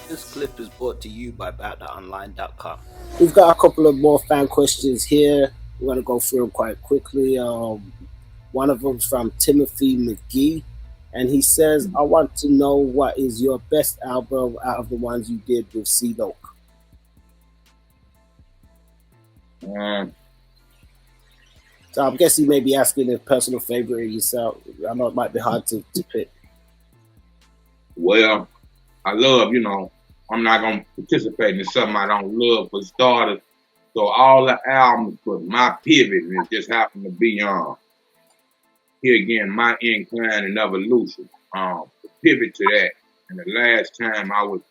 This clip is brought to you by BoutTheOnline.com. We've got a couple of more fan questions here. We're going to go through them quite quickly. One of them's from Timothy McGee, and he says, I want to know what is your best album out of the ones you did with C-Loc? So I'm guessing you may be asking a personal favorite yourself. I know it might be hard to pick. Well, I love, I'm not going to participate in something I don't love for starters. So all the albums, but my pivot, and it just happened to be here again, my incline and evolution. The pivot to that. And the last time I was,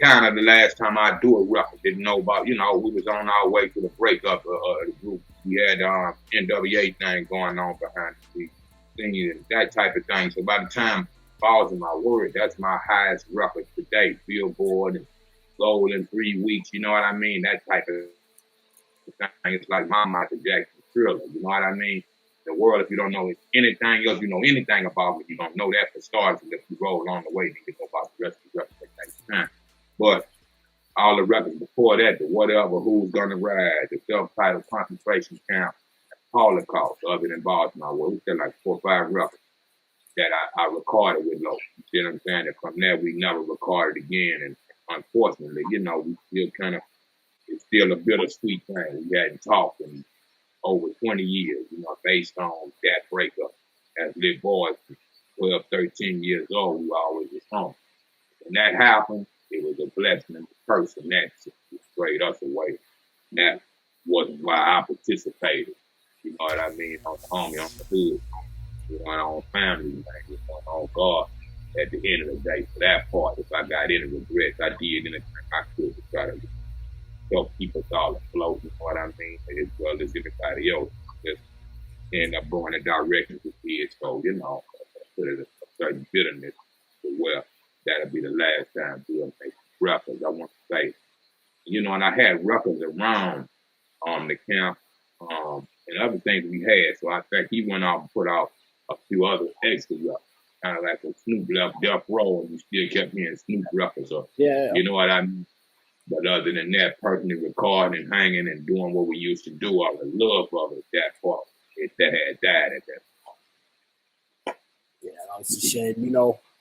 kind of the last time I do a record, didn't know about, we was on our way to the breakup of the group. We had NWA thing going on behind the scenes and that type of thing. So by the time Falls in My Word, that's my highest record to date. Billboard and gold in 3 weeks, you know what I mean? That type of thing. It's like my Michael Jackson Thriller, you know what I mean? The world, if you don't know anything else, you know anything about it, you don't know that for starters. And if you roll along the way, then you know about the rest of the record that takes time. But all the records before that, the Whatever, Who's Gonna Ride, the self-titled Concentration Camp, Holocaust, Other Than Baltimore, we said like 4 or 5 records that I recorded with Lo. You see what I'm saying? And from there, we never recorded again. And unfortunately, we still it's still a bittersweet thing. We hadn't talked in over 20 years, based on that breakup. As little boys, 12, 13 years old, we always was home. When that happened, it was a blessing and a curse, and that strayed us away. That wasn't why I participated. You know what I mean? On the homie, on the hood, on family, on God. At the end of the day, for that part, if I got any regrets, I did anything I could to try to help keep us all afloat. You know what I mean? As well as anybody else, just end up going in directions with kids. So, put it a certain bitterness to where that'll be the last time we'll make records. I want to say, and I had records around the camp and other things we had. So I think he went out and put out a few other extra records, kind of like a Snoop left Death Row, and you still kept hearing Snoop records. Or, you know what I mean? But other than that, personally recording and hanging and doing what we used to do, I would love of it that part. If that had died at that point. Yeah, that's a shame.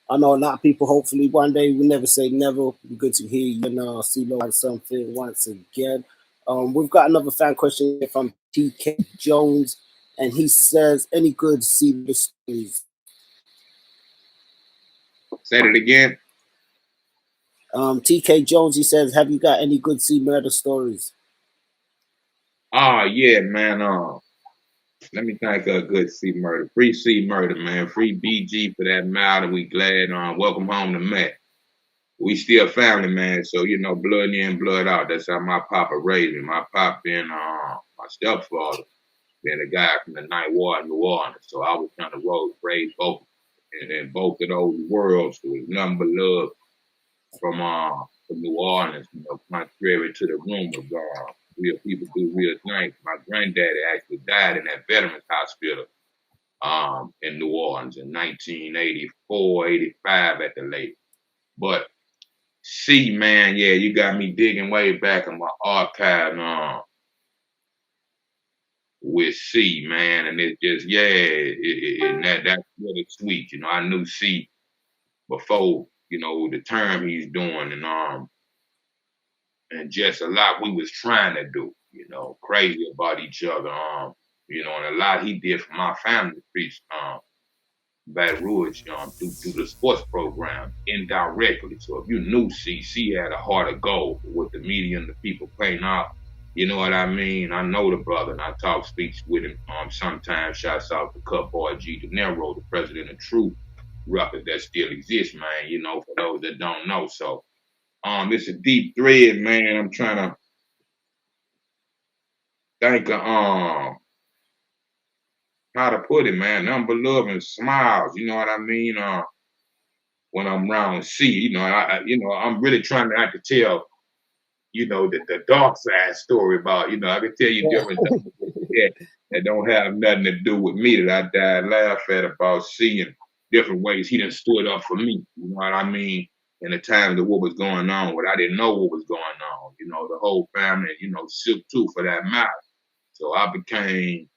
I know a lot of people, hopefully one day, we never say never. Be good to hear you and C-Loc something once again. We've got another fan question from TK Jones, and he says, any good C-Loc stories? Say it again. TK Jones, he says, have you got any good C-Murder stories? Yeah, man. Let me think of a good C-Murder. Free C-Murder, man. Free BG for that matter. We glad. Welcome home to Mack. We still family, man. So, blood in, blood out. That's how my papa raised me. My papa being my stepfather, being a guy from the Ninth Ward, New Orleans. So I was kind of raised both in both of those worlds. So it was nothing but love from New Orleans, contrary to the rumors. Real people do real things. My granddaddy actually died in that Veterans Hospital in New Orleans in 1984, 85 at the latest. But C, man, yeah, you got me digging way back in my archive with C, man, and it's just, that's really sweet. I knew C before, the term he's doing, and just a lot we was trying to do, crazy about each other, and a lot he did for my family, preached Baton Rouge through the sports program indirectly. So if you knew C had a heart of gold with the media and the people playing out, you know what I mean? I know the brother, and I talk speech with him sometimes. Shouts out to Cut Boy G. De Niro, the president of True record that still exists, man, for those that don't know. So it's a deep thread, man. I'm trying to think of how to put it, man. Nothing but love and smiles, you know what I mean? When I'm around C, I'm really trying not to tell, the dark side story about, I can tell you different things that don't have nothing to do with me that I died laugh at about C, and different ways he done stood up for me. You know what I mean? In the times of what was going on, but I didn't know what was going on. You know, the whole family, you know, shook too for that matter. So I became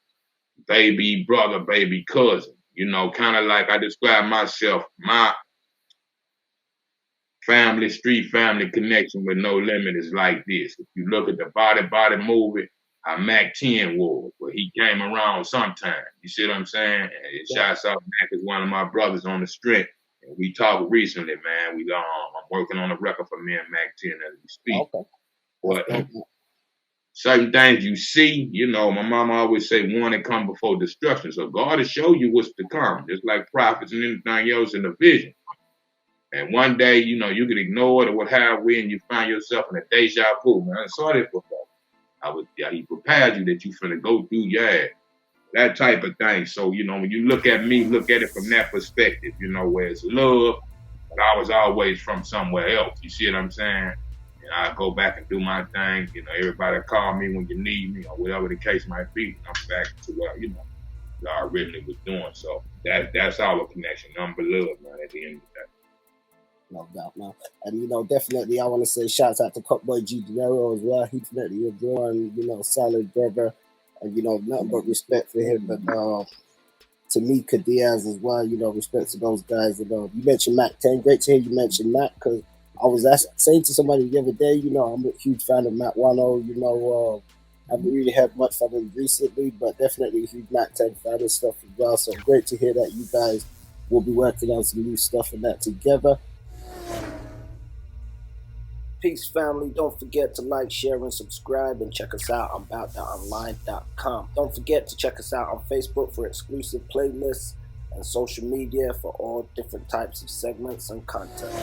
baby brother, baby cousin. You know, kind of like I describe myself, my family, street family connection with No Limit is like this. If you look at the Body movie, how Mack 10 was, but he came around sometime. You see what I'm saying? And shouts out Mack is one of my brothers on the strength. And we talked recently, man. I'm working on a record for me and Mack 10 as we speak. Okay. But certain things you see, you know, my mama always say warning come before destruction. So God will show you what's to come, just like prophets and anything else in the vision. And one day, you know, you can ignore it or what have we, and you find yourself in a deja vu. Man, I saw this before. He prepared you that you finna go through, that type of thing. So, you know, when you look at me, look at it from that perspective, you know, where it's love, but I was always from somewhere else. You see what I'm saying? And I go back and do my thing. You know, everybody call me when you need me or whatever the case might be. I'm back to where, you know, I originally was doing. So that's our connection. Nothing but love, man, at the end of the day. No doubt, man. And, you know, definitely I want to say shouts out to Cupboy G Dinero as well. He definitely is doing, you know, solid brother. And, you know, nothing but respect for him. But Tamika Diaz as well, you know, respect to those guys. And, you mentioned Mack 10. Great to hear you mention Mack, because I was saying to somebody the other day, you know, I'm a huge fan of Mack 10. You know, I haven't really had much from him recently, but definitely a huge Mack 10 fan and stuff as well. So great to hear that you guys will be working on some new stuff and that together. Peace, family. Don't forget to like, share, and subscribe, and check us out on aboutthatonline.com. Don't forget to check us out on Facebook for exclusive playlists and social media for all different types of segments and content.